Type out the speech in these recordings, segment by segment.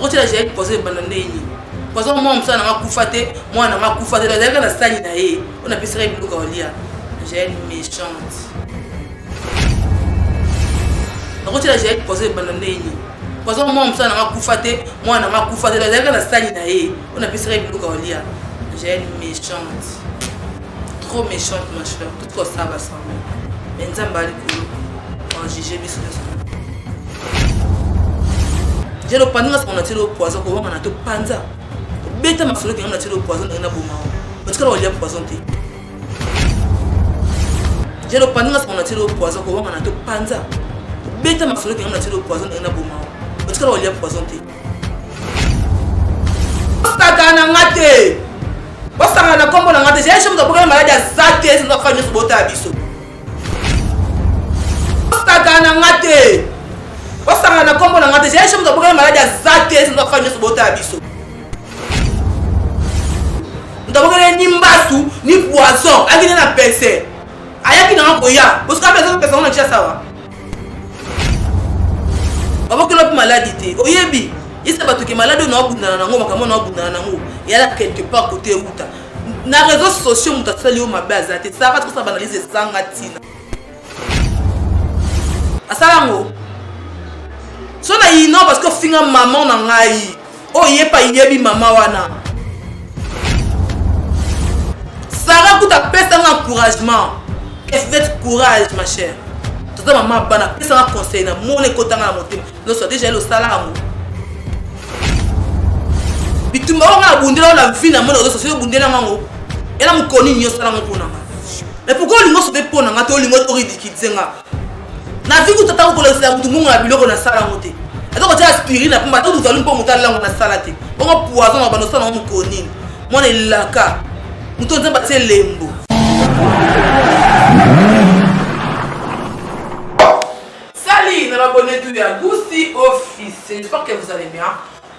nakoti la j'ai posé banane ni parce que moi msa na kufate moi na kufate la daga na sali na ye on a pisé biluka olia j'ai une méchante nakoti la j'ai posé banane ni parce que moi msa na kufate moi na kufate la daga na sali na ye on a pisé biluka olia j'ai une méchante trop méchante ma chère tout quoi ça va ça mais nzamba likulu en juger biso j'ai le pandinga ce qu'on a tiré au poison qu'on va te panza bêta ma solo qui on a tiré au poison dans la bouma parce que là on y a poisonné j'ai le pandinga ce qu'on a tiré au poison qu'on va te panza bêta ma solo qui on a tiré au poison dans la bouma parce que là on y a poisonné Ostakana ngate Ostakana kombo na ngate j'ai chambre pour malade à zate c'est notre famille sur bota abisso Ostakana ngate Osanga na kombo na ngate j'ai chambre pour malade à zate c'est notre famille sur bota abisso ndabogere ni mbasu ni poison akina na pese ayaki na koya parce que personne personne na chia sawa abokelo pe maladie oyebi isa bato ke malade na obundana nango makamo na obundana nango yala quelque part côté uta na réseaux sociaux muta sali o mabe azate ça va trop ça banaliser sanga tina asalango so na ino parce que finga maman na ngai o yepa yebi mama wana Sarah coûte à pèse un encouragement. Qu'est-ce que fait courage ma chère? Tout ça maman bana pèse un conseil na mon écoute na monter. Non soit déjà le salaire. Bitumba on a bundela la vie na mon réseau social bundela mango. Et là mon koni nyo sala mon na. Mais pourquoi lingo se fait pona ngato lingo to ridikizenga. Na vie ko tata ko la sala mutu munga biloko na sala mote. Et donc tu aspirine na pamba to zalu mpo mutala na sala te. On poison na banosa na mon koni. Mon elaka. Nous sommes battus lembo. Salut, nous abonnés tous à Goussi Office. J'espère que vous allez bien.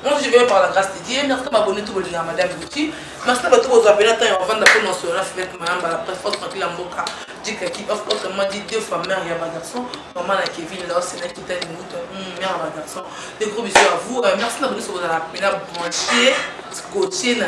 Moi je viens par la grâce de Dieu. Merci de m'abonner tout le monde à Madame Gucci. Merci de vous abonner à avant d'appeler dans ce live avec Madame la presse force tranquille en boca. Dit qui offre autrement dit deux femmes mère et un garçon. Maman la Kevin là c'est là qui t'a dit mère et un garçon. Des gros bisous à vous. Merci d'abonner sur votre appel branché. Scotché na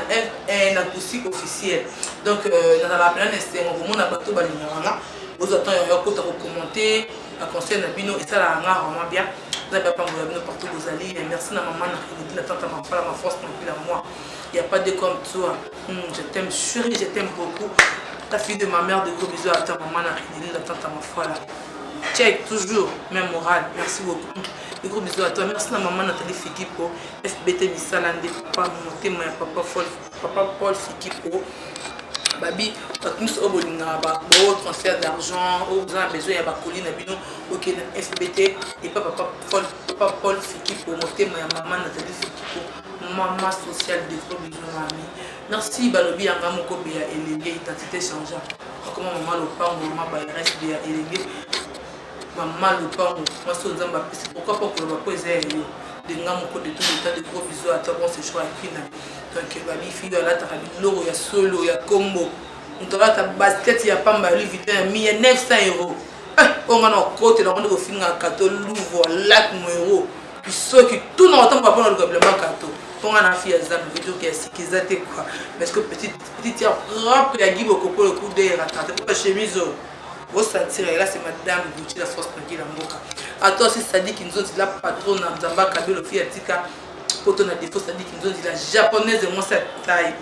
un Goussi officiel. Donc dans la plan c'est on vous a bateau balinga. Vous attendez un côté commenter, à conseil na bino et ça la vraiment bien. Vous avez pas me partout vous allez. Merci à maman, la tante à ma force tranquille à moi. Il n'y a pas de comme toi. Je t'aime chérie, je t'aime beaucoup. Ta fille de ma mère, de gros bisous à ta maman, la tante à ma foi là. Check toujours, même morale. Merci beaucoup. De gros bisous à toi. Merci à maman Nathalie Fikipo. FBT Missalande, papa Monté, papa Paul Fikipo. Babi, nous au bolinga ba transfert d'argent, au besoin besoin ya ba colline bino OK na FBT et papa Paul Fiki pour monter ma maman Nathalie Fiki pour maman sociale de gros bisous mamie. Merci balobi anga moko be ya elenge identité changeant. Comment maman le parle maman ba reste be ya elenge. Maman le parle moi so nzamba pesi pourquoi pas pour le poser de ngamoko de tout le temps de gros bisous à toi bon c'est choix qui na donc babi fille là ta loro ya solo ya combo on te ta basket ya pamba lui vite 900 €. On a un côté là on doit finir 14 louvo lac euro puis ceux qui tout dans temps va prendre le complément cadeau on a fille à vidéo qui est sécurisé quoi parce que petit ya propre ya gibo coco le coup d'air attendre pas chemise au sentir là c'est madame Gucci la force tranquille en boca à toi aussi ça dit qu'ils nous ont dit la patronne Nzamba Kabelo fille tika poto na défaut ça dit qu'ils nous ont dit la japonaise de moi cette taille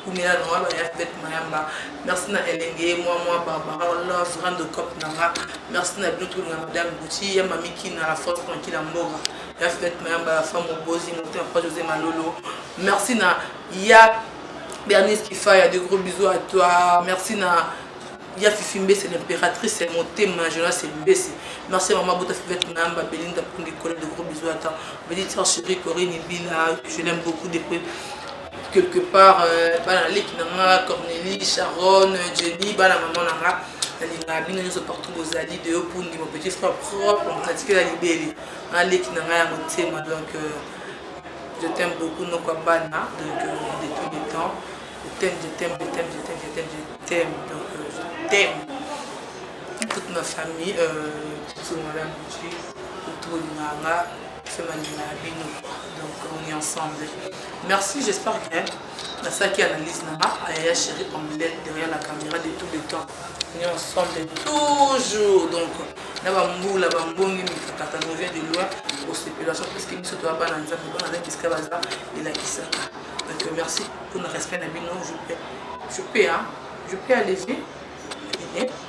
kumela no ba ya fait mayamba merci na elenge moi Barbara love grande cop nanga merci na tout madame Gucci ya mami qui na la force tranquille en boca ya fait mayamba la femme obozi monter pas José Malolo merci na ya Bernice Kifa ya de gros bisous à toi merci na ya Fifimbe c'est l'impératrice c'est mon thème Jonas c'est Mbesi merci maman Bota Fivette Namba Belinda pour des collègues de gros bisous à toi Bénédicte chérie Corinne Bila je l'aime beaucoup depuis quelque part bana leki nanga Cornélie Sharon Jenny bana maman nanga la bino nous partout aux alliés de Opundi mon petit frère propre on pratique la libérée na leki nanga ya mon thème donc je t'aime beaucoup non quoi bana donc de tous les temps je t'aime donc t'aime toute ma famille tout madame Gucci tout Nanga fait ma bino donc on est ensemble. Merci, j'espère que ça qui analyse Nama, Aya Chérie Omelette derrière la caméra de tout le temps. On est ensemble toujours. Donc, la bambou, la bambongi, Mikakata, nous vient de loin pour spéculation parce que nous sommes à Bananza, nous sommes à Kiskabaza et la Kisaka. Donc, merci pour le respect de Bino. Je peux alléger.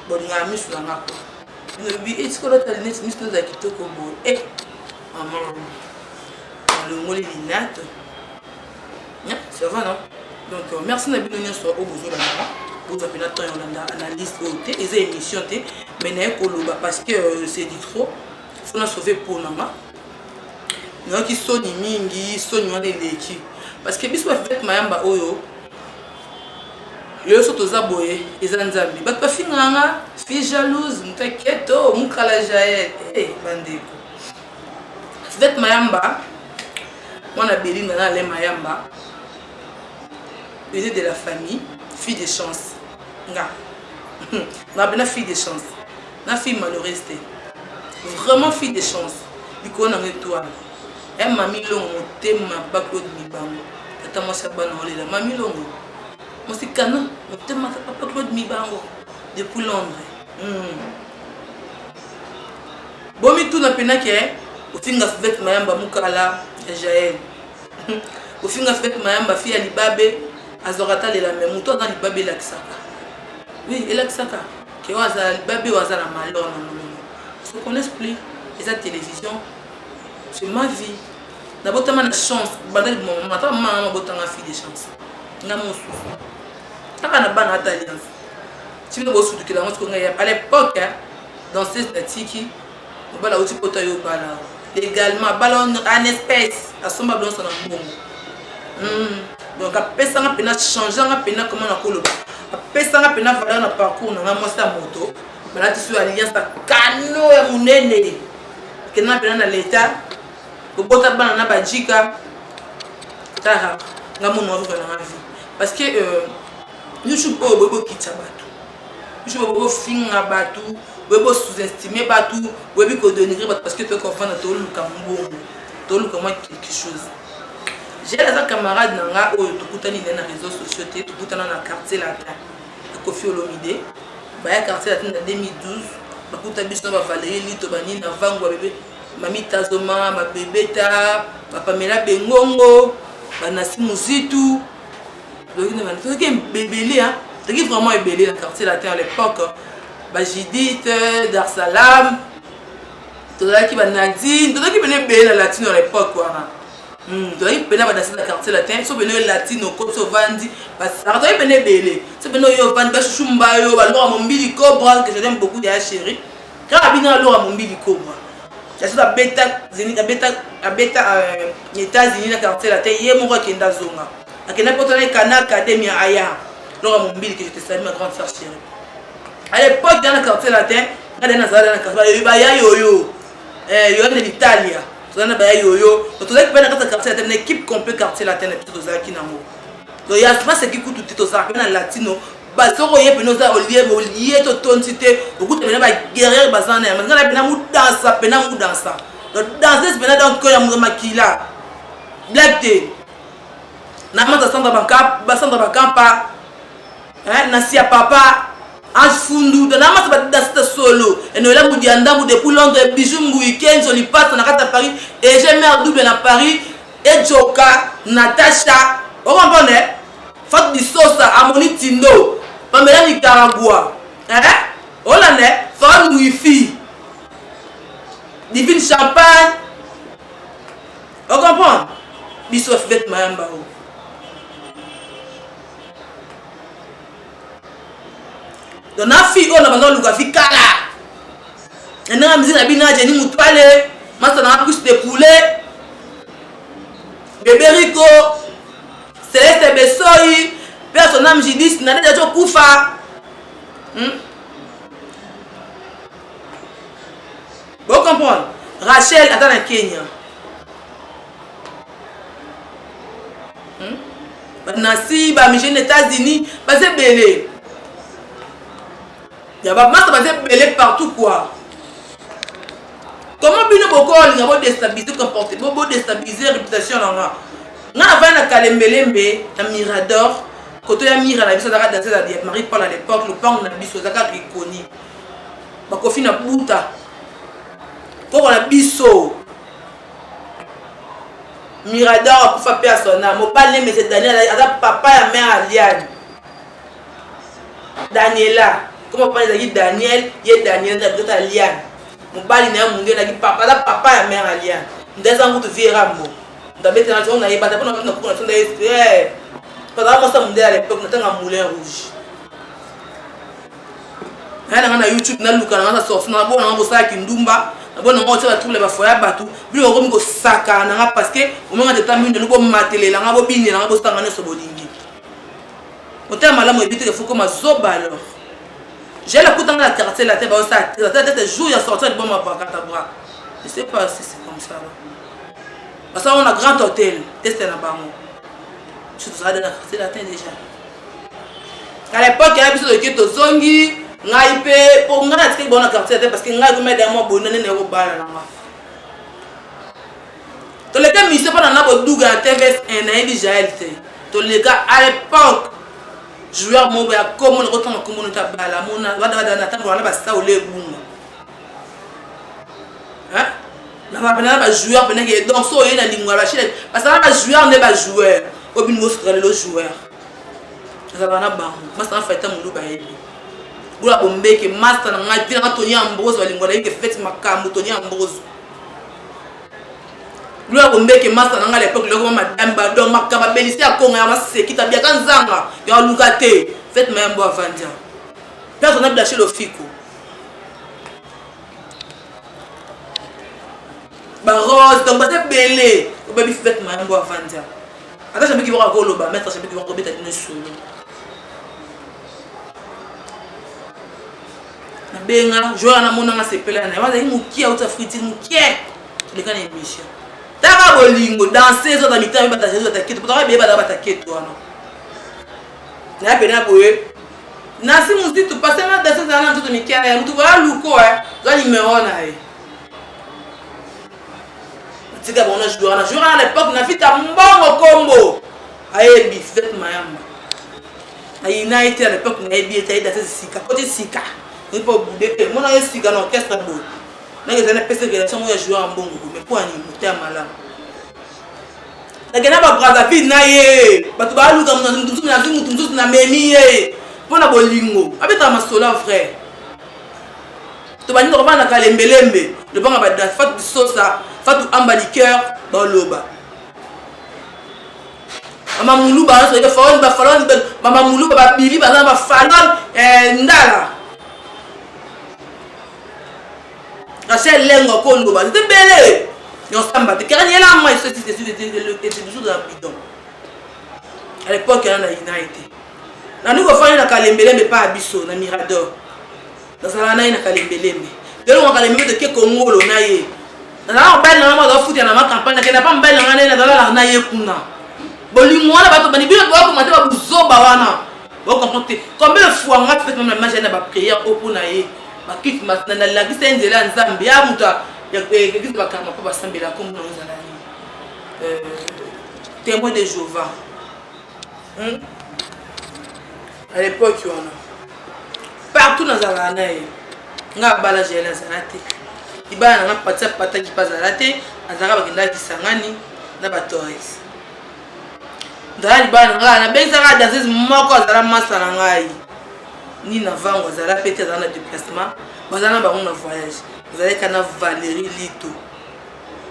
Bon, il y a un sur la map. Est-ce que l'autre a dit que nous avons quitté Kobo? Eh, maman, le mot est l'inate. Ça va, non? Donc, merci Nabi Nounia sur au besoin de la vous avez notre analyse et les émissions, mais parce que c'est dit trop. Il faut nous sauver pour nous. Nous qui sont mingi, sont nous les léchi. Parce que bis fait mayamba oyo. Le soto zaboye, les anzambi. Bat pas finanga, fille jalouse, m'inquiète, m'kala jaël. Eh, bandeko. Fait mayamba. Moi na Béline na le mayamba. Une de la famille, fille de chance. Nga na fille de chance. Na fille malheureuse. Vraiment fille de chance. Biko na étoile. Elle m'a mis longo thème ba Claude Mibango. Tata moi ça bana olela. Mami longo. Moi c'est canon, mon thème papa Claude Mibango depuis Londres. Bomi tout na pena ke au finga fait mayamba mukala Jaël. Au finga fait mayamba fille ali babe azorata lela même toi dans li babe la kisaka. Oui, et là que ça que waza babe waza na malheur na molongo. Faut qu'on explique les télévision. C'est ma vie. D'abord tu as une chance, bandel mon maman, maman botanga fille de chance. Na mon souffle. T'as na bana alliance. Tu veux bossu que la montre qu'on a à l'époque dans ces statistiques, on va la aussi poto yo bala. Légalement ballon en espèce à son ballon ça na bongo. Donc après ça on a peine changer, on a peine comment on a coloba. Après ça on a peine valeur na parcours na moi ça moto. Bala tu suis alliance ta cano ya munene. Que na peine na l'état. Ko bota bana na bajika. Ta nga mon envie dans la vie. Parce que nous sommes pas au kitcha batou. Nous sommes pas au fin à batou. Nous sommes sous-estimé batou. Nous sommes dénigrer parce que tu es confiant dans tout le Cameroun. Tout le Cameroun quelque chose. J'ai des camarades nanga où tu peux tenir dans les réseaux sociaux, tu peux tenir dans le quartier latin. Kofi Olomide. Bah quartier latin en 2012. Bah kuta biso ba Valérie Lito bani na vangwa bébé. Mami Tazoma, ma bébé ta, ma Pamela Bengongo, ma Nassi Mouzitou. Donc, il y a un bébé, il y a vraiment un bébé dans le quartier latin à l'époque. Judith, Darsalam, tout le qui va Nadine, tout le qui venait bébé dans la latine à l'époque. Tout le qui venait dans le quartier latin, ils sont venus latine au côté Vandi. Parce que ils venaient bébé. Ils venaient au Vandi, Chumba, à mon bili cobra, que j'aime beaucoup de chérie. Quand il y a à mon bili cobra. Il y a des États-Unis, dans le quartier latin, il y a mon roi qui est dans la zone. Il y a des canards académie Aya. Laura Mombili que je te salue, ma grande sœur chérie. À l'époque, dans le quartier latin, il y a des quartier yo-yo. Il y a de l'Italie. Il y a des yo-yo. Donc, il y a un quartier latin, une équipe complète quartier latin. Donc, il y a ce qui coûte tout ça. Dans le latino, Basoro y est venu aux Olivier, Tontité, beaucoup de guerriers basans. Maintenant, il y a un danse. Donc, danser, c'est dans le cœur de Makila. Black Day. Namanda Sandra Bakampa, Nasia Papa, Ange Fundu, de Namanda Dasta Solo, et nous l'avons dit à Ndamou depuis Londres, Bijou Week-end, Joli Passe, on a à Paris, et j'ai mère double à Paris, et Joka, Natacha, on comprenait, Fat di Sosa, Amoni Tindo, Pamela Nicaragua, Hollandais, Fat Wifi, Divine Champagne, on comprend, Bissou Fête Mayambao. Donc, la fille, on a besoin de faire kala. Et nous avons dit que nous avons dit que nous avons plus de poulet. Bébé Rico, Céleste Bessoy, personnage Jidis, nous avons déjà Koufa. Vous comprenez? Rachel, attends, à Kenya. Nassi, Bamijé, les États-Unis, c'est belé. Il y a pas de belé partout quoi. Comment bien beaucoup on va déstabiliser comportement, déstabiliser la réputation là. nga avant na Kalembelembe na Mirador côté ya Mira na biso daka danser la Marie Paul à l'époque le pang na biso daka ikoni ba kofi na buta pour la biso Mirador akufa pe asona mobali mais c'est Daniel ada papa ya mère Aliane Daniela comment parler de Daniel ye Daniel da peut Aliane mobali na munge na papa ada papa ya mère Aliane ndeza ngutu viera mo ndabete na tona yeba tapona na kuna tona est pendant moi ça munde à l'époque na tanga moulin rouge na YouTube na luka na sorti na bona ngo sa kindumba na bona ngo tsa trouble ba foya batu bi ngo ngo saka na parce que au moment de temps mine ngo matele la ngo bini na ngo stanga ne so bolingi autant malamu ebite que faut comme zoba alors j'ai la coutanga la quartier la tête ba ça la tête jour il sorti de bon ma pas à bras je sais pas si c'est comme ça parce qu'on a grand hôtel tester na bango je te regarde la quartier la tête déjà à l'époque il y a biso de Keto Zongi ngai pe pour ngana tike bona quartier parce que ngai comme dans moi bonane ne ko bala nga to le cas mise pas na boduga TVS na déjà LT to le cas à l'époque joueur mo ba comme on retourne comme on ta bala mona wada na tango na ba sa ole bunga hein na ba joueur pena que donc so yena lingwa ba chile parce que ba joueur ne ba joueur obin mo stra le joueur ça va na ba mas na faita mundu ba yebi Gula bombeke master na ngai pina Tony Ambroise walingona yike fete makambo Tony Ambroise Gula bombeke master na ngai l'époque loko madame ba donc makamba belisi akonga ya maseki tabia kanzanga ya lukate fete mayambo avandia personne n'a lâché le fico ba rose donc ba te belé o baby fete mayambo avandia ata jamais ki va ko loba maître jamais ki va ko beta dino solo benga joueur na mona nga sepela na waza mukia uta friti mukia le kana émission taba bolingo danser zo da mitami bata zo ta keto potaka beba da bata keto wana na pena boye na si muzi tu passer na danser na nto mikia ya mtu wa luko zo numéro na tika bona joueur na l'époque na fita mbongo kombo ayebi fait mayamba ay United à l'époque na ebi eta danser sika côté sika il faut bouder mon a aussi dans l'orchestre beau na que ça pèse que son jouer en bongo mais pour ani muter malam na gena ba Brazzaville na ye ba to ba lu comme mutu na memi ye pona bolingo abeta masola frère to ba ni ko ba na Kalembelembe le banga ba dans fat sosa fatu amba liqueur ba loba mama mulu ba so ke falon mama mulu ba bibi ba na ba falon ndala Rachel Lengo Kondo, c'était belé. On s'en battait. Car il y a là, moi, c'était toujours dans le bidon. À l'époque, il y en a United. Là, nous, on fait un Kalembelembe, pas à Bisso, dans Mirador. Dans la naïe, dans Kalembelembe. De là, on a Kalembelembe de Congo, le naïe. Dans la belle, on a foutu dans ma campagne, qui n'a pas belle, on a dans la naïe. Bon, moi, là, on a dit, on a dit, on a vous comprenez combien de fois on a fait même la magie na ba prière au pour naïe. Bakit masna la kisa nzela nzambe ya muta ya kisa bakama pa basambela comme nous allons témoin de Jéhovah à l'époque on a partout dans la naïe nga bala jela zalate ibana nga patsa pataki pazalate azara bakenda kisangani na ba Torres ndali bana nga na benzaka danseuse moko azara masa na ngai ni na vango azala pete azala na déplacement bazana bango na voyage azala kana Valérie Lito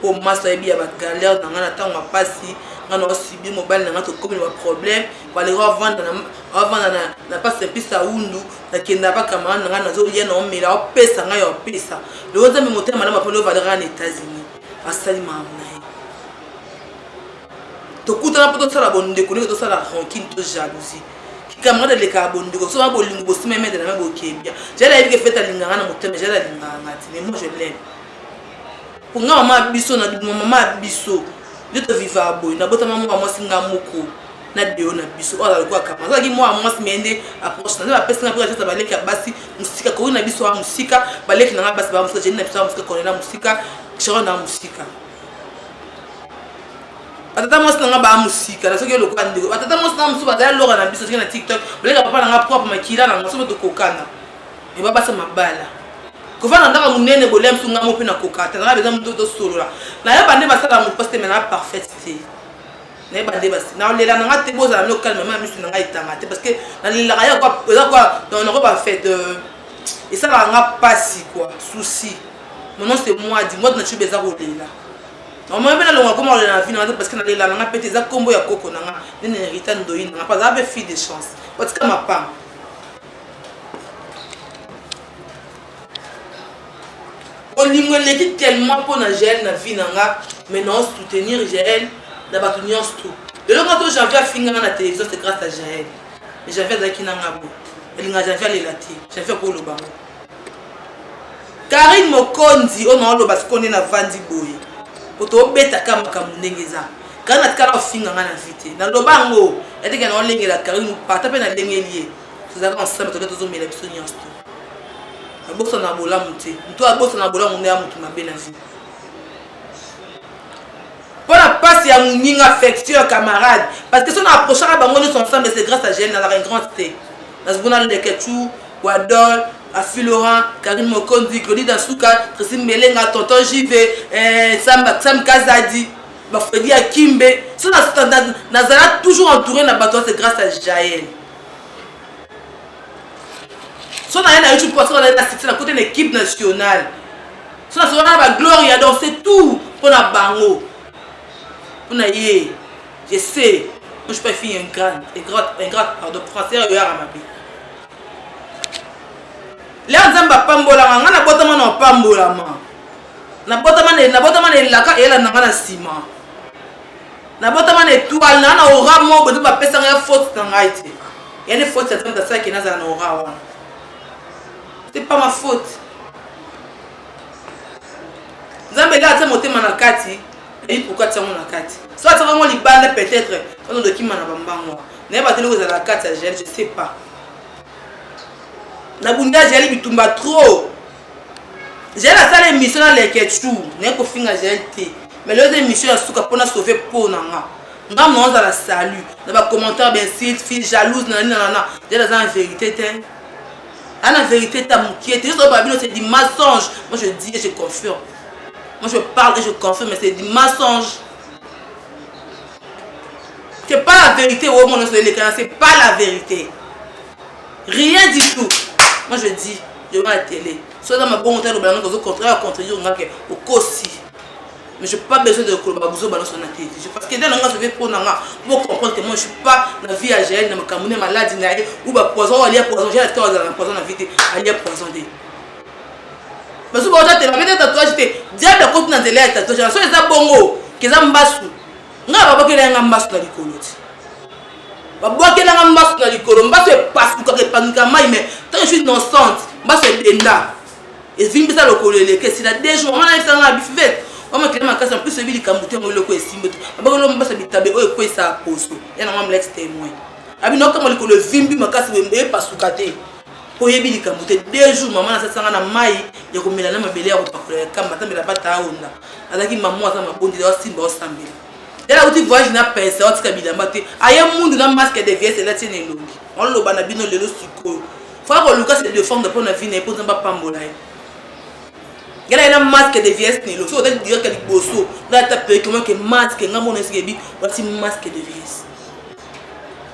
o masa ebi ya ba galère na nga na tango pasi nga na sibi mobile na nga to comme ba problème ba le revendre na pas simple sa undu na kenda ba kamana nga na zo yena o mela o pesa nga yo pesa le woza me motema na mapolo Valérie en États-Unis asali mamna to kutana poto sala bonde ko to sala rancune to jalousie camarade les carbone de so ba lingo bosi meme de na ba okebia jela yiki feta linganga na motema jela linganga mais moi je l'aime pour nga mama biso na mama biso de te vivre à boy na bota mama moi singa moko na deo na biso ala ko akama za ki moi mende approche na ba pesa na pour acheter ba leki basi musika ko na biso wa musika ba leki na basi ba musika jeni na biso musika ko na musika choro na musika batata mwasi nanga ba musika na soki lokwa ndeko batata mwasi na musu bazali loka na biso soki na TikTok bolenga papa nanga propre makila na ngaso to kokana e baba sa mabala kovana ndaka munene bolem sunga mo pe na kokata na beza muto to solola na ya bande basala mu poste mena parfaite na bande basi na lela nanga te boza na calme mama misu nanga itanga te parce que na lela ya quoi dans on va faire de et ça va nga passi quoi souci mon nom c'est moi dis moi na tu beza ko lela non moi bena longa comment na vie na parce que na lela nanga pete za kombo ya koko nanga ne hérita ndoyi nanga pas avec fille de chance parce que ma pam on lui tellement pour na gel na vie nanga maintenant soutenir gel na batunions tout de l'autre janvier finga na télévision c'est grâce à Jaël et j'avais avec nanga bo elle nga janvier les lati j'avais pour le bango Karine Mokonzi on a lo parce qu'on est na vandi boy poto beta kama kamundengeza kana tikala finga na vite na lo bango ete kana olengela Karine pata pe na lengelier c'est ça ensemble to to mela biso nyans tout abosa na bola muté mto abosa na bola munde ya mutu mabe na vie pour la passe ya muninga affection camarade parce que si on approche à bango nous ensemble c'est grâce à Jaël dans la grande thé dans ce bonal de Ketchou Wadol à Philorant Karine Mokonzi Claudie Dasuka Tracy Melenga tonton JV Sam Kazadi ba Freddy Akimbe so na zala toujours entouré na bateau c'est grâce à Jaël so na yana YouTube parce qu'on a assisté à côté de l'équipe nationale so na so na ba Gloria donc c'est tout pour la bango pour na yé je sais moi je peux faire un grand pardon français à ma vie les nzamba pambola nga na botama na pambola ma na botama na laka ela na na sima na botama na étoile na aura mo bodo ba pesa nga faute na ngaite yani faute ça tente ça qui na za na aura wa c'est pas ma faute nzambe la tsa motema na kati et pourquoi tsa mo na kati soit ça vraiment libanda peut-être on de kimana bambango na ba telo za la kati je sais pas na bunda Jaël bitumba trop j'ai la salle émission dans les Ketchou n'est ko finga Jaël té mais l'autre émission suka pona sauver pour nanga nga non za la salut na ba commentaire bien fille jalouse na j'ai la vérité té la vérité ta moukiete juste babino c'est du mensonge moi je dis et je confirme moi je parle et je confirme mais c'est du mensonge c'est pas la vérité au monde c'est pas la vérité rien du tout. Moi je dis, je vais à la télé. Soit dans ma bonne tête, au contraire, contredire au cossi. Mais je n'ai pas besoin de collaborer balance sur la télé. Parce que dans le je vais pour comprendre que moi je ne suis pas dans la vie à gérer, dans ma camoune maladie, ou bah poison, aller à poison, j'ai la tête dans la poison, la vie, aller à poison. Parce que aujourd'hui, tu as des tatouages, tu es diable à côté dans les tatouages. Si tu as bongo, qui est un bassou, tu n'as pas qu'il y a un bassou dans les colotis. Baboke na ngamba na likolo mbaso epasu ka kepanuka mai mais tant je suis innocente mbaso edenda ezimbisa lokolo eleke sila deux jours on a été na bifet on m'a créé ma casse en plus celui qui kambuté mo loko esimbo abakolo mbaso bitabe o ekwe sa poso yana ngam l'ex témoin abino ka mo likolo vimbi makasi wembe pasuka te po yebi likambuté deux jours maman na sanga na mai ya komela na mabele ya kopakula kamba tambela bata onda azaki maman asa mabondi ya simba o sambela. Et là où tu vois, je n'ai pas pensé, tu as dit, il y a un monde dans le masque de vieille, c'est là, c'est une longue. On l'a pas bino le sucre. Faut que le cas c'est de forme de prendre la vie, n'est pas un pambola. Il y a un masque de vieille, c'est une longue. Tu dire que les bossos, là, tu as payé comment que masque, un mon escabi, voici masque de vieille.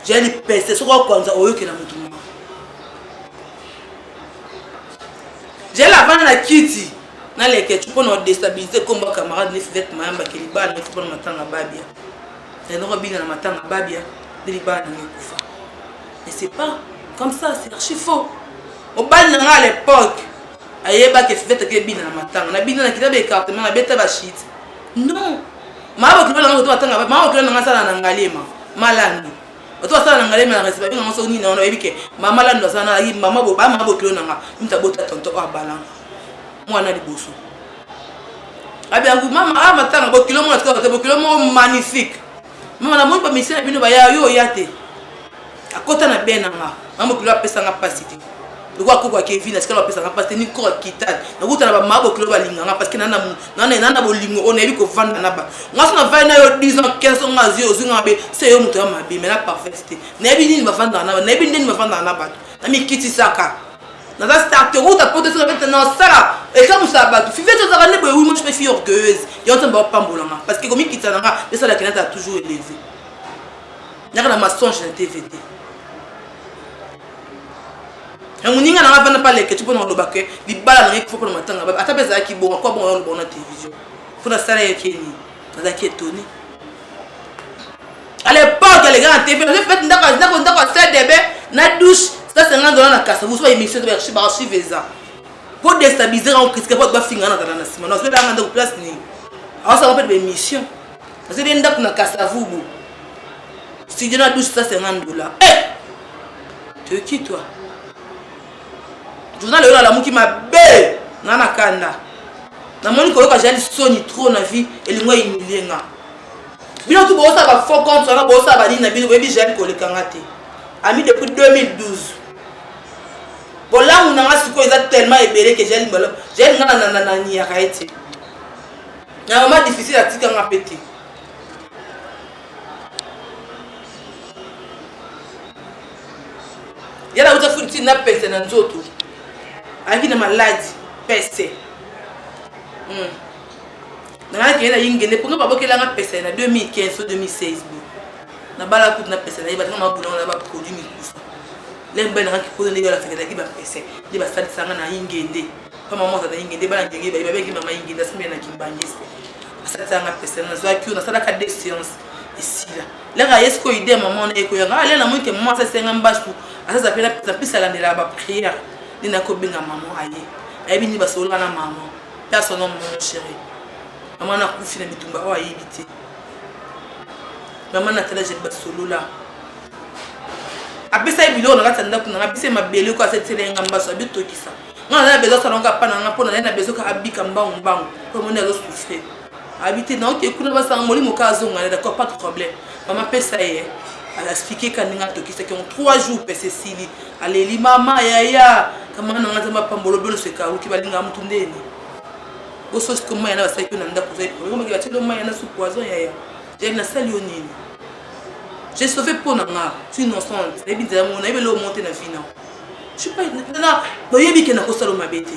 J'ai des pensées, sur quoi on a eu que la mouton. J'ai la vanne à Kitty. Na leke tu peux nous déstabiliser comme camarade les vêtements qui les balles ne faut pas m'attendre à babia et non bien à m'attendre à babia de les balles ne kufa mais c'est pas comme ça c'est archi faux au bal na à l'époque ayeba que fait que bien à m'attendre na bien na kitabe écartement na beta ba shit non ma ba kilo na to attendre ma ba kilo na sala na ngalema malani to sala na ngalema na respect na so ni na ono ebike mama lando sana mama bo ba mama bo kilo na mtabota tonto a balan moi na liboso abiangu mama matanga bokilo mo na bokilo mo magnifique mama na mo pa mission bino ba yo yate akota na benanga mama kilo apesa nga pasiti Le quoi quoi Kevin est-ce qu'elle va passer parce que ni quoi kitane na kuta na ba mabo kilo ba linganga parce que nana bolingo on ebi ko vanda na ba ngasa na va na yo 10 ans 15 ans ngazi ozinga be c'est yo muto ya mabe mais la parfaité na ebi ni ba vanda na ba na ebi ni ba vanda na ba na mi kiti saka na za start route à porter sur maintenant ça et comme ça ba tu fais ça ne oui moi je me suis orgueilleuse yo on va pas mbolanga parce que comme kitana nga ça la kinata a toujours élevé na na mensonge na TVT. On n'y a pas les que tu peux nous le baquer, les balles avec faut pour le matin. À ta base, qui bon, quoi bon, on a télévision. Pour la salle qui est ni, qui est étonné. À l'époque, les gars, TV, le fait d'accord, c'est des bébés, na douche, ça c'est un dans la casse. Vous soyez émission de archiver ça. Pour déstabiliser, on risque pas de finir dans la semaine. On se fait dans place ni. Alors ça va faire des missions. Parce que les gens na casse à vous. Si tu na douche, ça c'est $1. Tu es qui toi? Je suis là qui m'a bé nana kanda na moni ko ka jali soni trop na vie et lingwa imilenga bino tout bosa ba faux compte na bosa ba dina bino bebi jali ko le kangate ami depuis 2012 bola on a siko eza tellement ebelé que jali mbalo jali ngana na ni ya kaiti na moment difficile à tika nga pété yala uta futi na pese na nzoto avec une maladie PC. Dans la qui est là, pour nous pas que la PC na 2015 ou 2016. Na bala coup na PC na il va tellement boulon là bas produit mi coup. Les ben qui pose les la fait qui va PC. Il va ça ça na ingende. Pas maman ça na ingende bala ngenge ba ba ki mama ingende ça na kimbangiste. Ça ça na PC na zo ki na ça la cadre de séance ici là. Les gars est-ce que idée maman na ko ya aller na moi que maman ça c'est un bâche pour ça s'appelle ça plus ça la ba prière. Nina ko benga maman aye ayebi ni basola na maman personne mon chéri maman na kufi na bitumba o ayibité maman na tala je basolo la apesa ibilo na katanda kuna apesa mabele ko asetele ngamba so bitokisa ngana na bezo salonga pana nga pona na bezo ka abika mbangu ko mona zo souffrir habiter na oke kuna basanga molimo ka zonga d'accord pas de problème maman pesa ye elle a expliqué quand ninga tokisa que 3 jours pesa sili aleli mama yaya kama na ngaza mapambolo belo seka uki balinga mtu ndeni boso siku maya na basai kuna ndako zai ko ngoma kibatelo maya na su poison yaya je na sali onini j'ai sauvé pour nanga tu innocente et bien d'amour na ibelo monter na vie non je suis pas na boyebi ke na ko salo mabete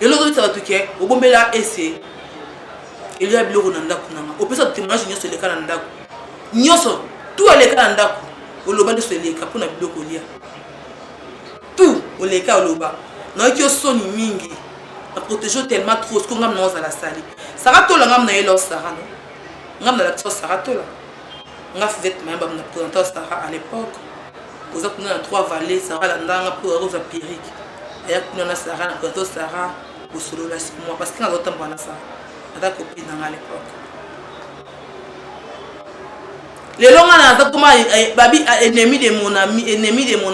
et l'autre ça va tout que obombela essayer il y a bilo na ndako nanga opesa témoignage nyoso le kana ndako nyoso tout le kana ndako oloba de se leka pour na bilo kolia tout au leka oloba na ki osoni mingi na protéger tellement trop ce qu'on a dans la salle ça va tout la ngam na yelo Sarah ngam na la tso Sarah to la ngam vêtement ba na présenter Sarah à l'époque aux autres na 3 vallées Sarah la ndanga pour rose périque aya kuna na Sarah na présenter Sarah au solo la 6 mois parce que na autant bana ça ta copine à l'époque les longs na za comment babi ennemi de mon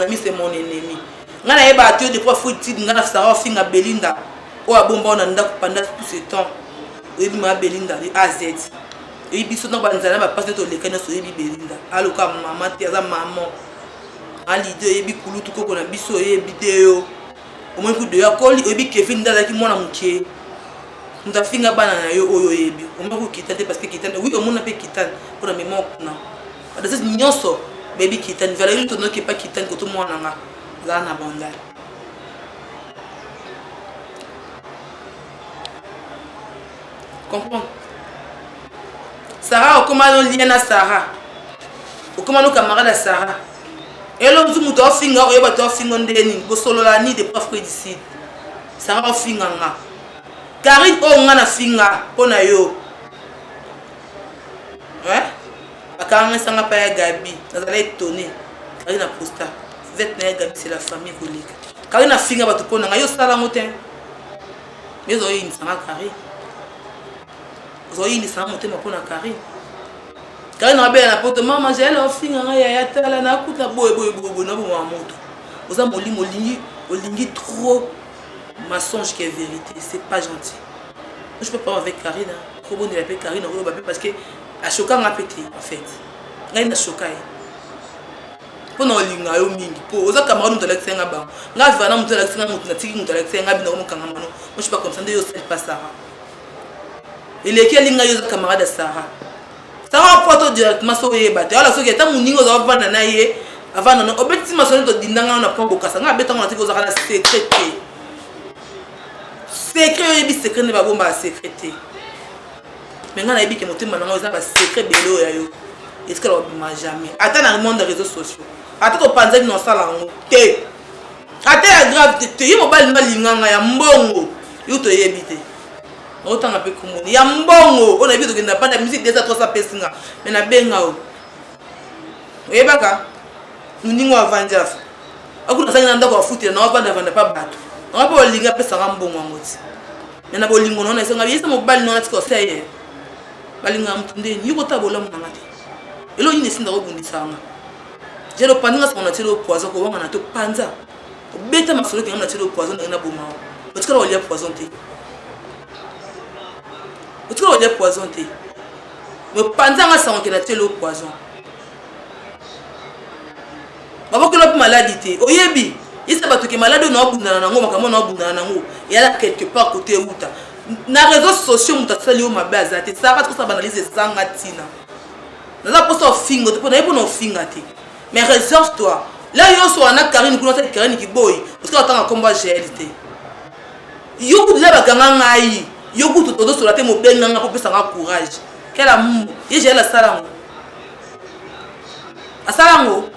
ami c'est mon ennemi ngana yeba tu de fois fuiti ngana Sarah finga Belinda o abomba na ndako pendant tout ce temps ebi ma Belinda de A Z ebi so na banzana ba passer to lekana so ebi Belinda aloka mama te za maman ali de ebi kulutu koko na biso ebi deo o mo ku de yakoli ebi Kevin ndaza ki mwana mukie nda finga bana na yo oyo ebi o mo ku kitante parce que kitante oui o mo na pe kitante pour la mémoire na ada c'est nyonso baby kitante valeur to no ke pas kitante ko to mwana nga za na bandal. Comprends? Sarah, comment on lien à Sarah? Comment nos camarades à Sarah? Et l'homme du mouton finger, et bah toi finger ndeni, bo solo la ni de prof d'ici. Sarah finger nga. Karine o nga na finger, pona yo. Ouais? Akanga sanga pa ya Gabi, ça allait étonner. Karine a posta. Vêtement Gabi c'est la famille collègue. Karine a finger ba to pona nga yo sala moten. Mais zo yi sanga Karine. Zoïni ça monter ma pour na Karine. Karine a bien la porte maman j'ai la finga ya tala na kuta boy na bo moto. Oza molingi trop mensonge qui est vérité, c'est pas gentil. Je peux pas avec Karine, trop bon de la paix Karine parce que à choquant a pété en fait. Là il a choqué. Pendant l'inga yo mingi. Pour aux camarades nous t'allez senga ba. Nga vana nous t'allez senga nous t'atiki nous t'allez senga bino mo kanga mano. Moi je suis pas comme ça de yo c'est pas ça. Et les qui linga yo camarade Sarah. Sarah photo directement so yeba. Alors so qui est mon ningo za vana na ye. Avant non obeti masono to dindanga na pombo kasa nga beta ngona tiko za kana secret. Secret yebi secret ne ba bomba secret. Mais nga na yebi ke motema na nga za ba secret belo ya yo. Est-ce que l'on ne jamais? Attends dans le monde des réseaux sociaux. Attends au panzani non ça là on te. Attends la gravité. Yo mobile na linganga ya mbongo. Yo to yebite. Autant un peu comme on. Ya mbongo. On a vu que n'a pas de musique déjà 300 pesinga. Mais na benga o. Oyebaka. Nous ningo avanja. Akuna sanga ndako afuti na wapanda vanda pa bato. On va linga pesa mbongo ngoti. Mais na bolingo non na sanga yesa mobile non na tiko seye. Balinga mtundeni. Yuko tabola mnamati. Et là, il est dans le bon disanga. J'ai le panneau sur mon atelier au poison, qu'on va en atelier panza. Bête ma soeur qui a un atelier au poison dans un abonnement. Parce que là, il y a poisonné. Parce que là, il y a poisonné. Mais panza, on a ça, on a atelier au poison. Maman, que l'autre maladie, oh yebi, il s'est battu que malade, on a un bout d'un ango, on a un bout d'un ango. Il y a là quelque part côté où tu as. Dans les réseaux sociaux, on t'a sali au ma base, ça va tout ça banaliser sans gatina. Nous avons pas finger, tu peux pas nos finger. Mais réserve-toi. Là, il y a une Karine, Karine qui boy. Parce qu'on attend un combat GLT. Il y a beaucoup de gens qui ont aïe. Il y a beaucoup de gens qui ont été mobiles pour faire courage. Quel amour. Il y a la salango. La salango.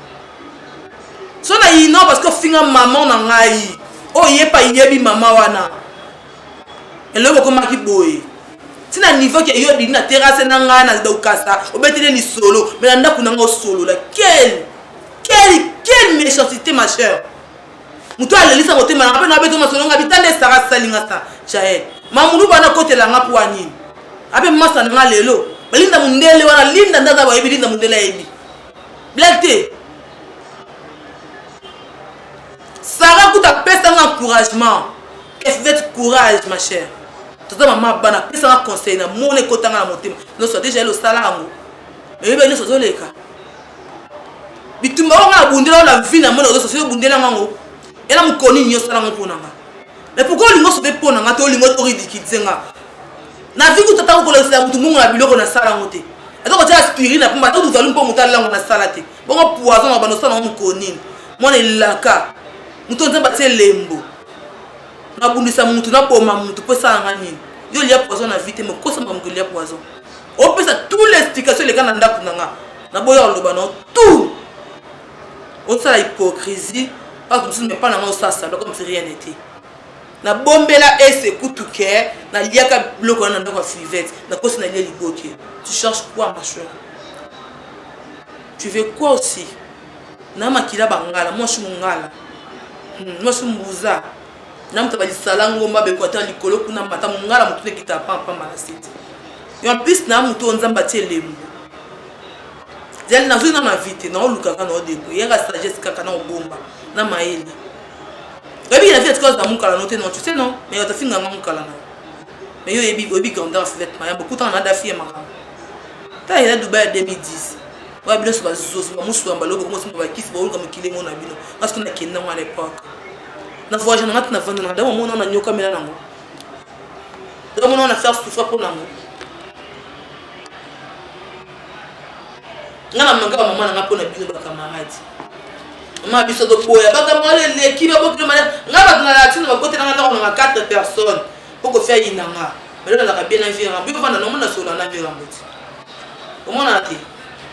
Si on a eu non parce que finger maman n'a aïe. Oh, il n'y a pas une maman wana. Et là, on a qui boy. Si na niveau que yo di na terrasse na nga na dokasa obetele ni solo mais na ndako na solo la quelle méchanceté ma chère muto alelisa motema na na beto masolo nga bitande Sarah salinga sa jael mamulu bana kote la nga puani abe masa na lelo balinda mundele wana linda ndaza ba ebilinda mundele ebi blague Sarah kuta pesa nga encouragement fait courage ma chère. Toto maman bana pesa na conseil na mone kotanga na motema no so déjà le salango mais be le so leka bitumba nga bundela la vie na mone so so bundela ngango ela mukoni nyo salango pona nga mais pourquoi lingo so be pona nga to lingo to ridikizenga na vie ku tata ko le sa mutu mungu na biloko na salango te eto ko tia aspirine na pamba to zalu mpo mutala lango na salate bongo poison na bano sana mukoni mone laka mutu nzamba tie lembo na bundisa mutu na boma mutu pesa ngani yo lia poison na vite me kosa mbamko lia poison o pesa tous les explications les kana ndaku nanga na boya loba no tout on ça la hypocrisie parce que tu ne pas na ça comme si rien n'était na bombela ese kutuke na liaka bloko na ndako fivette na kosa na lia liboke tu cherches quoi ma chère tu veux quoi aussi na makila bangala moi je suis mungala moi je suis mbuza nam tabali salango mbabe ko ta likolo kuna mata mungala mutu nekita pampa malasiti et en plus na mutu onzamba telembo zeli na zuna na vite na oluka kana odeko yera sagesse kaka na obomba na maeli ebi na vie cause na mukala noté non tu sais non mais yo ta finga mukala na mais yo ebi grandeur fête ma beaucoup temps na da fie maka ta ila Dubai 2010 wa bilo so bazozo ba musu amba lobo ko musu ba kisi ba oluka mukilengo na bino parce que na kenda à l'époque na voyage na na vendre na dama mona na nyoka mela nango dama mona na faire souffrir pour nango ngana manga mama na ngapo na bino ba camarade mama biso do boya ba camarade l'équipe ba bokino mala ngaba na la tino ba côté na na 4 personnes pour que faire inanga mais là la bien environ bi ko na no mona solo na environ mboti comment na ti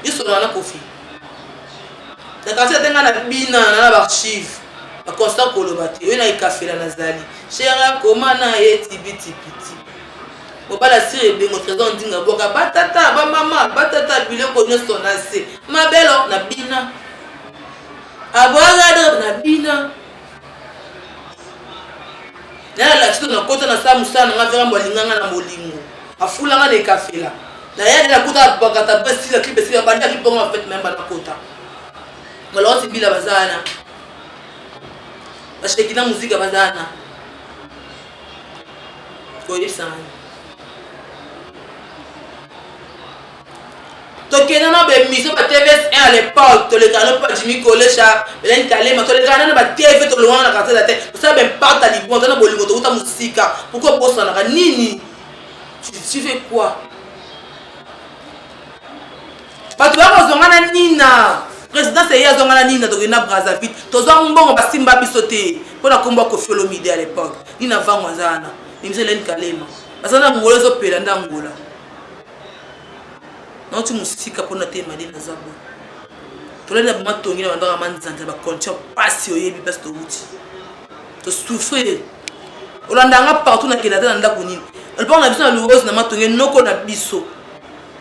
biso na kofi la cassette ngana bina na ba archive a constant kolobati yo na ikafela nazali chera komana yeti biti piti obala sire bengo trésor ndinga boka batata ba mama batata biloko nyoso na se mabelo na bina abwanga na bina na la tito na kota na sa musana nga vera mbolinganga na molingo afulanga na ikafela na ya na kota bakata basi la clip basi ba banda clip bongo en fait même ba na kota ngalo bila bazana parce que la musique bazana koyi sana to kenana be mission ba TVS à l'époque, tu les gars, pas Jimmy Kolecha, Hélène Kalema, tu les gars, tu vas TV, tu le vois dans la carte de la tête. Tu sais, même pas ta libre, tu as besoin de ta musique. Pourquoi boss en a nini? Tu fais quoi? Parce que tu vas voir Nina. Président, c'est hier, Zongana Nina, tu as Brazzaville. Tu as un bon Simba Bissoté. Pour la combat Kofi Olomide à l'époque. Nina Vangwazana. Il me dit Hélène Kalema. Parce que tu as un gros opé dans l'Angola. Non, tu musique pour notre Madina Zabo. Tu as un matongi dans la manzante, tu as passer au Yébi parce que tu souffres. On a partout dans le Canada, on a besoin de l'ouest, on a besoin de l'eau, on a besoin de l'eau.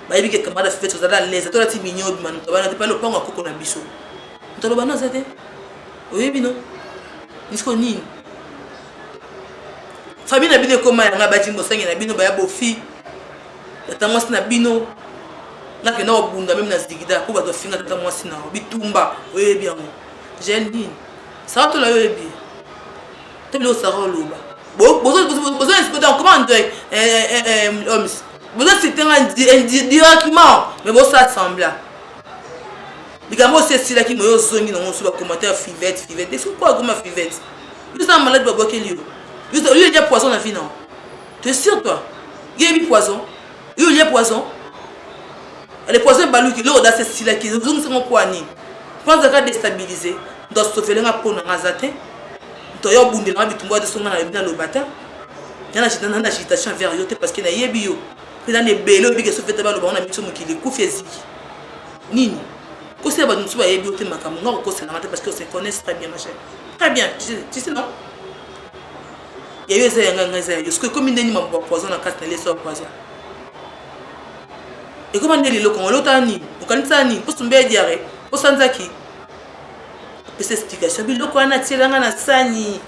On a besoin de l'aise, on a besoin de l'eau, on a besoin de l'eau, on a besoin de l'eau. On a besoin de l'eau. Oui, non. Nisco Nin. Famille n'a pas de comment il y a un bâtiment, il y a un bino, il y a un beau fille. Il y a un bino. Il y a un bunda, même dans ce digida, pour que tu fasses un mois sinon. Bitumba, oui, bien. J'ai dit, ça va te la oui, bien. Tu as besoin de l'eau. Besoin comment on doit besoin c'était directement mais bon ça semble là digamos c'est là qui me zongi dans sur commentaire fivette c'est quoi comme fivette juste un malade babo qui lui juste lui il y a poison dans vie non tu es sûr toi il y a poison il y a poison les poisons balou qui l'eau dans c'est là qui zongi c'est mon poignet pense à déstabiliser dans ce fait là pour nous razater to yo bunde na bitumba de songa na le bata yana agitation vers yo parce que na yebi yo dans les belo bi que so fete ba lo ba na mitso mokili ku feziki nini ko se ba nutsu ba yebi yo te makamu ngako ko se na parce que on se connaît très bien ma chère très bien tu sais non il y a eu ça yanga ça yo ce que comme ndeni ma poison na carte les so poison et comment ndeli lo ko lo tani ukanisa ni ko sumbe diare ko sanzaki cette explication biloko wana tielanga na sani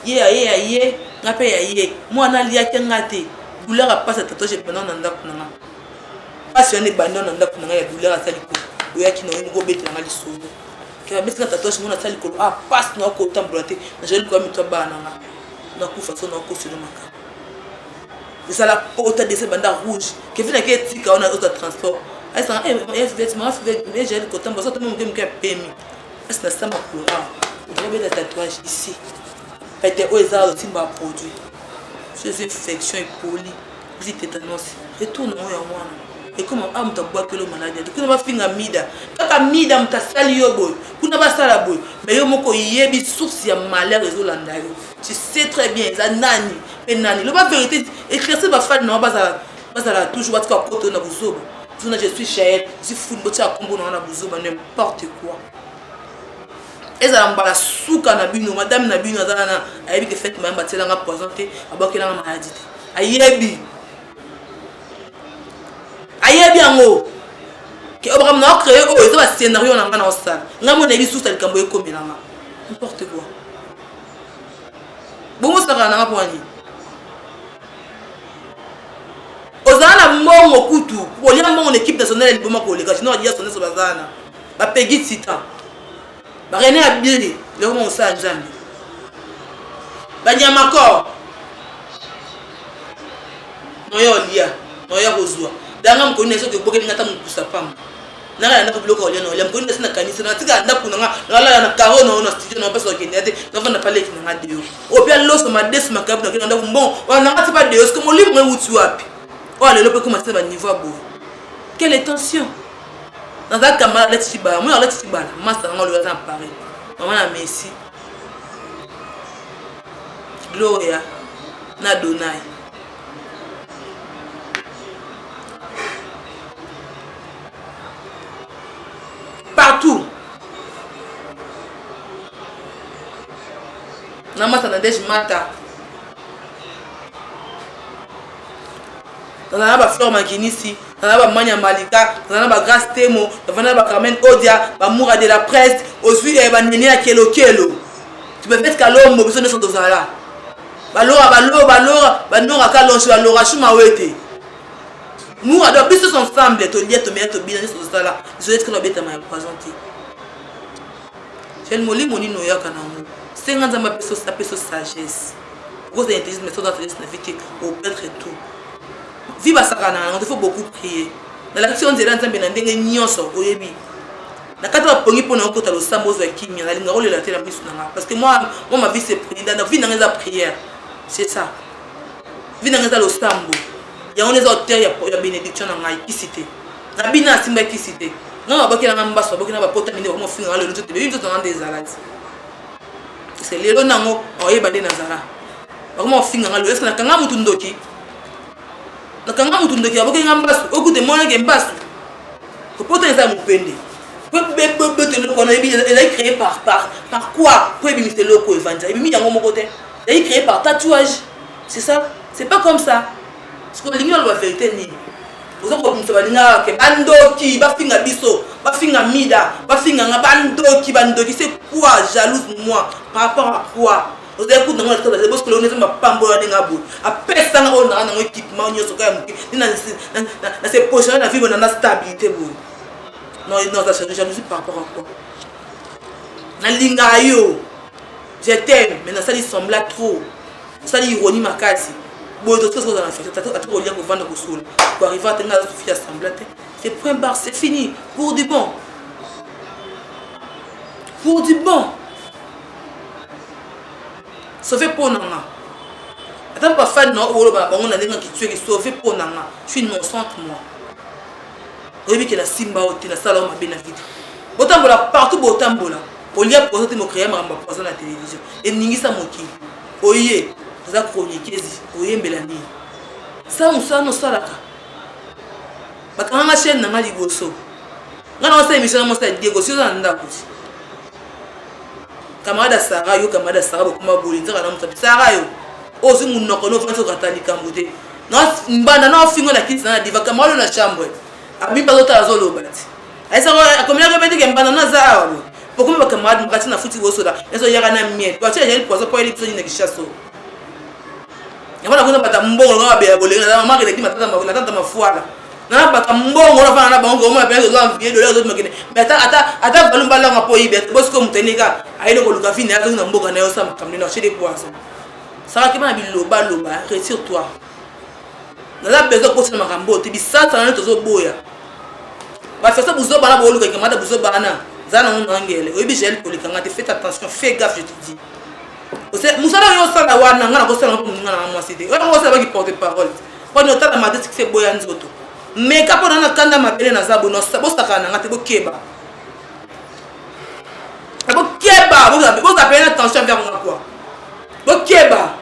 ye ngape ye mwana lia kengate douleur a passé tatouage pendant nanda kunanga parce que ne bandon nanda kunanga ya douleur a sali ko oya kino ngo beti na lisobo ke beti na tatouage mona sali ko ah passe na ko tambulate na jeli ko mitwa bana na kufa so na ko silo maka ça la porte de ce banda rouge que vient que tika on a autre transport ai ça vêtement mais j'ai le coton ça tout le monde me permis est-ce que ça m'a pleuré il y avait des tatouages ici peut-être aux arts aussi m'a produit ces infections et poli vous tétanos retourne moi à moi et comment am ta bois que le malade donc on va finir mida kaka mida mta sali yo boy kuna ba sala boy mais yo moko yebi source ya malheur ezolanda yo tu sais très bien ça nani et nani le ba vérité éclaircer ba fa non ba ça toujours ba ka koto na buzoba je suis cher si football tu as combo na buzoba n'importe quoi. Et ça m'a souka na bino madame na bino zana ayebi ke fait même batela nga poisonté abakela nga maladie ayebi ango ke obram na créer o ça va scénario na nga na osala nga mo na bi sousa likambo ekomela nga n'importe quoi bongo saka na nga poani ozana mongo kutu olia mongo équipe nationale liboma ko leka sinon dia sonné so bazana ba pegi titan ba René Abili le comment ça Nzambe ba Nyamakor noyo lia noyo kozwa danga mkoni so ke bokeli ngata mukusa pam nanga na bloka olia no lia mkoni na kanisa na tika ndaku nga la na karo no studio no paso ke ndete no vana pale ki nga dio opia loso ma des makabu na ndaku bon wana ngati pa dio comme libre mwe wutu wapi oh le lope commencer ba niveau beau quelle est tension dans un camarade là tu bas moi là tu bas massa nga le en Paris maman na Messi Gloria na Donai partout na massa na Dej Mata dans la fleur makinisi dans la mania malika dans la grâce temo dans la Carmen Odia ba moura de la presse aussi ba nene ya kelo tu peux faire kalombo besoin de son dozala balora banora kalonche balora chuma wete moura do biso ensemble to lié to mettre bien sur dozala je vais être que l'obeta m'a présenté j'ai moli moni no ya kana mo senga nzamba peso sa peso sagesse gros intelligence mais ça doit être naviguer au peut-être tout viva sakana on faut beaucoup prier dans l'action de l'ensemble na ndenge nyonso oyebi Na kata pongi pona ko ta lo sambo zo kimia na linga rolela te na biso na parce que moi ma vie c'est prière na vie na ngeza prière c'est ça vie na ngeza lo sambo ya on les auteurs ya bénédiction na ngai kisité na bina simba kisité non ba kila ngamba so ba kila ba pota mine mo finga le nzoto be nzoto na des alati c'est lelo nango oyeba de nazara ba mo finga ngalo est-ce que na kanga mutu ndoki na kanga mutu ndoki ba kila ngamba so okute mona ke mbasu ko pota eza mupende. Elle a créé par quoi? Pour éviter le loco évangile. Il a créé par tatouage. C'est ça. C'est pas comme ça. Parce que l'ignorance de la vérité ni. Vous avez compris ça? Que bandoki, bafinga biso, bafinga mida, bafinga bandoki, bandoki. C'est quoi? Jalouse moi. Par rapport à quoi? Vous avez écouté dans le temps, parce que l'on est ma pambola d'engabou. Après ça, on a un équipement, on a ces poches, on a vu on a stabilité. Non, ça change jalousie par rapport à quoi? Nalinga yo, je t'aime, mais ça lui semble trop. Ça lui ironie ma case. Bon, d'autres choses dans la fête, t'as trop lien pour vendre au sol. Pour arriver à tenir la Sophie assemblée, c'est point barre, c'est fini. Pour du bon. Pour du bon. Sauver pour Nana. Attends, pas fan, non, on a des gens qui tuent, qui sauvent pour Nana. Je suis innocente, moi. Vous voyez que la simba ou la salle m'a bien vite. Botambola partout botambola. Au lieu de poser mon créer ma poser la télévision. Et n'ingisa moki. Oye, vous avez chroniqué, oye Mélanie. Ça on ça non ça là. Bah quand ma chaîne n'a pas dit gosso. Quand on s'est émission on s'est dit gosso dans la couche. Camarade Sarah yo camarade Sarah beaucoup boli nzaka na mutabi Sarah yo. Ozu mun nokono fanso katali kambude. Non mbanda na fingo na kiti na diva camarade na chambre. Abi pas d'autres azolo bati. Aisa comme la répéter que mbana na za alo. Pourquoi ba camarade mukati na futi wo soda. Eso yaka na miet. Kwa tia jeli pozo pour ele pisoni na kishaso. Yabona kuna bata mbongo nga be bolenga na mama ke matata mabula tata mafuala. Na bata mbongo na fana na bango mo ba zo envier de les autres makine. Mais ata balumba la ngapo ibe. Bosko muteneka aile ko luka fini azo na mboka na yo sa makamni na chez des poissons. Ça va kema biloba loba, retire-toi. Naza besoin de poser makambo te bisata na tozo boya. Ba fesa buzo bana bolu ka kamada buzo bana. Zana on ngele. Oyebi gel polikanga te faites attention, fais gaffe je te dis. Ose musala yo sala wana ngana ko sala ko ngana na mwasite. Oyo ko sala ki porte parole. Ko no tala madesi ki se boya nzoto. Mais kapo na kanda mabele na zabo no bosaka na ngate bokeba. Bokeba, vous appelez attention vers moi quoi. Bokeba.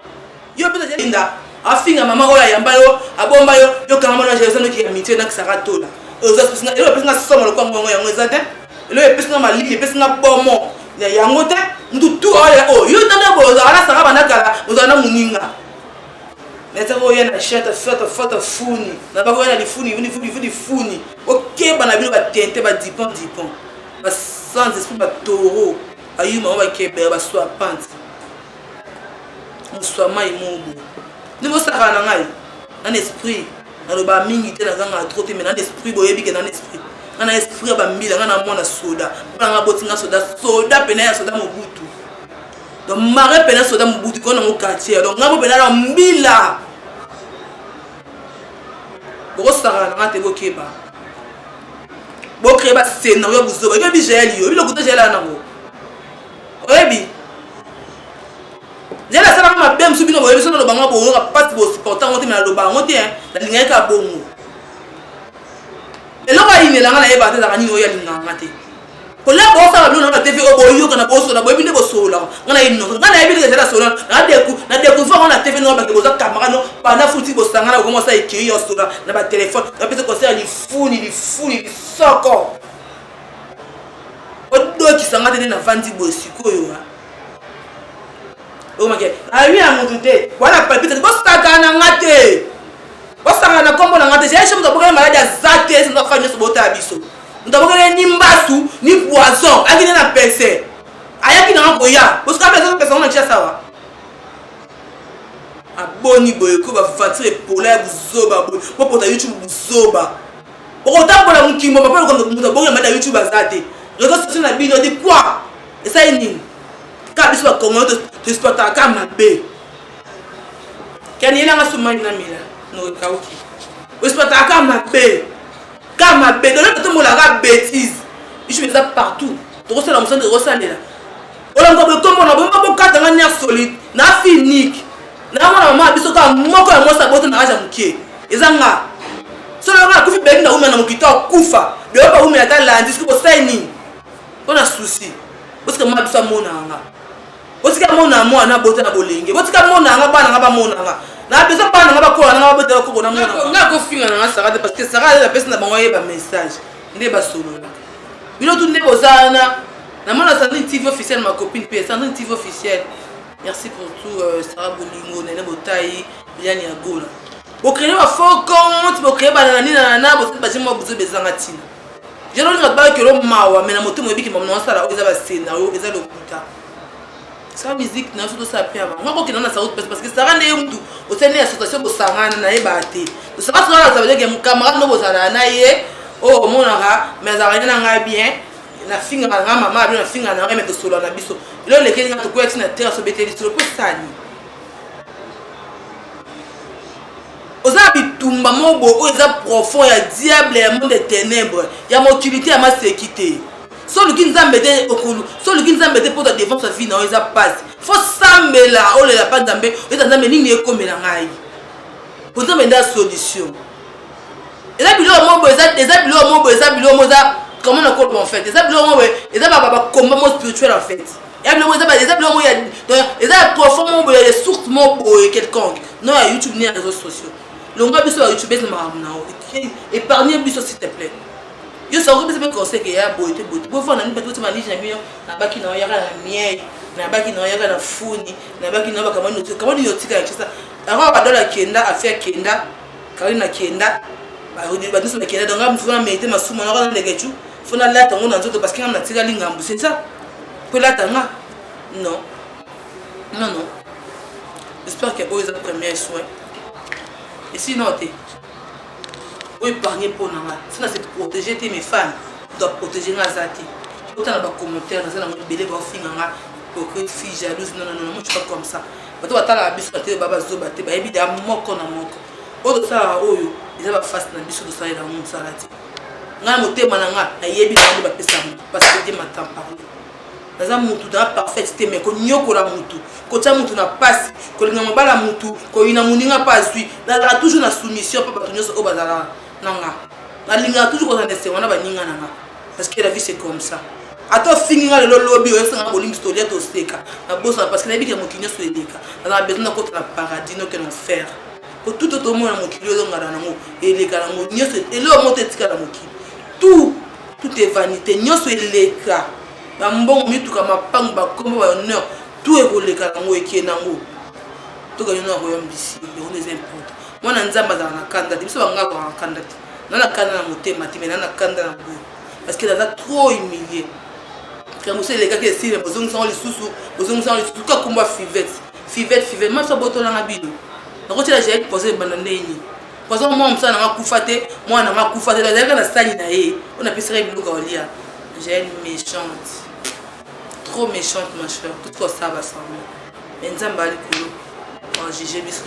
Yo peut être linda. Afinga mama oya yamba yo abomba yo kama na jeso no ki amitié na kisaratola oza pisina elo pisina somo lo kwa ngongo yango ezate elo pisina mali pisina bomo ya yango te mutu tu oya yo tanda boza ala saka bana kala oza na muninga neta ko yana shata fata funi na ba ko yana funi funi OK bana bilo ba tente ba dipon ba sans esprit ba toro ayuma ba kebe ba swa pant muswa mai mobo. Nous sommes dans l'esprit. Dans le bas mingi te na zanga trop te mais dans l'esprit boyebi ke dans l'esprit. Dans l'esprit ba mbila na mona soda. Ba botinga soda pena ya soda mobutu. Donc mare pena soda mobutu ko na mo quartier. Donc ngabo pena na mbila. Boko sara na te bokeba. Bokeba scénario buzoba. Yebi jeli yo. Bi lokuta jela na ngo. Oyebi j'ai la salle ma belle subit no boyebi so no bango bo nga pas bo supportant on te na lo bango te na linga ka bongo elo ba ine la nga na yeba te za kanini oya linga ngate ko la bo sa ba na TV o boyo kana bo so na boyebi ne bo so la nga na ino nga na yebi ke za so na deku fa na TV no ba ke bo za camera no ba na futi bo sanga na ko mo sa iki yo so na ba téléphone na pese ko sa ni funi soko o do ki sanga te na vandi bo sikoyo ha. Oh my God! Aïe à mon douté. Voilà palpite. Boss tagana ngate. Boss tagana kombo na ngate. J'ai chou d'abord malade à zate. C'est notre famille sur bota abisso. Nous d'abord ni mbasu ni poison. Agine na pese. Aya ki na ngoya. Boss ka personne na chia sawa. Aboni boyeko ba fatire pola buzoba boy. Po pota YouTube buzoba. Pour autant pour la mukimbo ba pa ko muta bonga mada YouTube azate. Réseaux sociaux na bino dit quoi? Et ça est nini? Biso ba kongo to spota ka mabe kani ela ngasumani na mila no kauki o spota ka mabe do le to mola ka bêtise YouTube eza partout tokosala mosala tokosalela olanga bokombo na bomba bokatanga ner solide na finique na mwana mama biso ka moko ya mosa boto na aja mukie eza nga solo nga kufi bendi na umena mokita kufa beopa umena ta landi siko saini ona souci parce que mama biso mona nga botika mona mwana boto na bolenge botika mona nga bana nga ba mona nga na beso bana nga ba ko nga ba boto ko na mona nga ko finga na Sarah parce que Sarah la personne na bango yeba message ndé ba solo là bino tout ndé bozana na mona Sandrine TV officielle ma copine puis Sandrine TV officielle merci pour tout Sarah Bolingo Nene Botaï Yann Yagola bo créer ba faux compte bo créer ba nani na bo ba jimo bozo bezanga tina je non nga que lo mawa mais na moto mo biki mo na sala o eza ba scénario eza le kuta sa musique na surtout ça pia ba ngoko kina na sa route parce que Sarah ne mtu o tene association bo sangana na yeba te so ça ça veut dire que mon camarade no bozala na ye oh mon ara mais ça va na bien na finga na mama na finga na mais to solo na biso lo le keli na to ko na terre so beteli solo ko sani oza bitumba mobo o eza profond ya diable ya monde des ténèbres ya motilité ya masekité solo ki nzambe te okulu solo ki nzambe te pour ta défense sa vie na eza passe faut sambela o le la pas nzambe o eza nzambe nini ekomela ngai pour nzambe nda solution eza bilo mobo eza bilo moza comment on compte en fait eza bilo mobo eza ba combat spirituel en fait et bilo moza eza bilo mobo eza profond mobo ya source mobo quelconque non ya YouTube ni réseaux sociaux longa biso ya YouTube na maamna épargnez biso s'il te plaît yo ça vous me conseil que ya boité bo fona ni peut-être ma lige na mio na baki na yaka na miel na baki na yaka na funi na baki na baka mano comment yo tika ça avant ba dola kenda affaire kenda karina kenda ba nous na kenda donc mfuna mete masuma na kana ndegechu funa la tango na nzoto parce que ngam na tika lingambu c'est ça pour la tanga non j'espère que vous avez premier soin et sinon oui, épargner pour nous. Si c'est pour protéger mes femmes, doit protéger nos atis. Autant dans les commentaires, dans les bébés, pour que les filles jalouses, non, moi je suis pas comme ça. Mais tu vas t'aller à biso, tu vas baba zoba, tu vas évidemment moko na moko. Autre ça, oyo, ils avaient face na biso de ça et dans mon salati. Nga moté mananga, na yebi na ba pesa parce que Dieu m'attend parler. Naza mutu da parfait mais ko nyoko la mutu. Ko tia mutu na passe, ko linga mabala mutu, ko ina muninga pasui. Na toujours na soumission papa to nyoso obazala. Nanga la linga toujours quand on est on a baninga nanga parce que la vie c'est comme ça ato finga le lobby o sanga bolingi stolia to steka na bossa parce que la vie que mokinyo so edeka on a besoin de la paradis no que l'enfer pour tout autre monde mokinyo zo ngara nango eleka nango nyoso elo moto etika na mokili tout est vanité nyoso eleka ba mbongo mituka mapango ba kombo ba honneur tout est koleka nango ekienango to ka yona ko yombisi on est important mwana nzamba za na kanda biso banga ko kanda na kanda na motema ti mais na kanda na bo parce que là trop humilié quand vous savez les gars qui essayent besoin sans les sous ka kumba fivette moi ça boto na bido na ko tela j'ai posé banane ni parce que moi msa na kufate moi na kufate la na sani na ye on a pissé biluka olia j'ai une méchante trop méchante ma chère tout quoi ça va ça mais nzamba ali kulo en juger biso.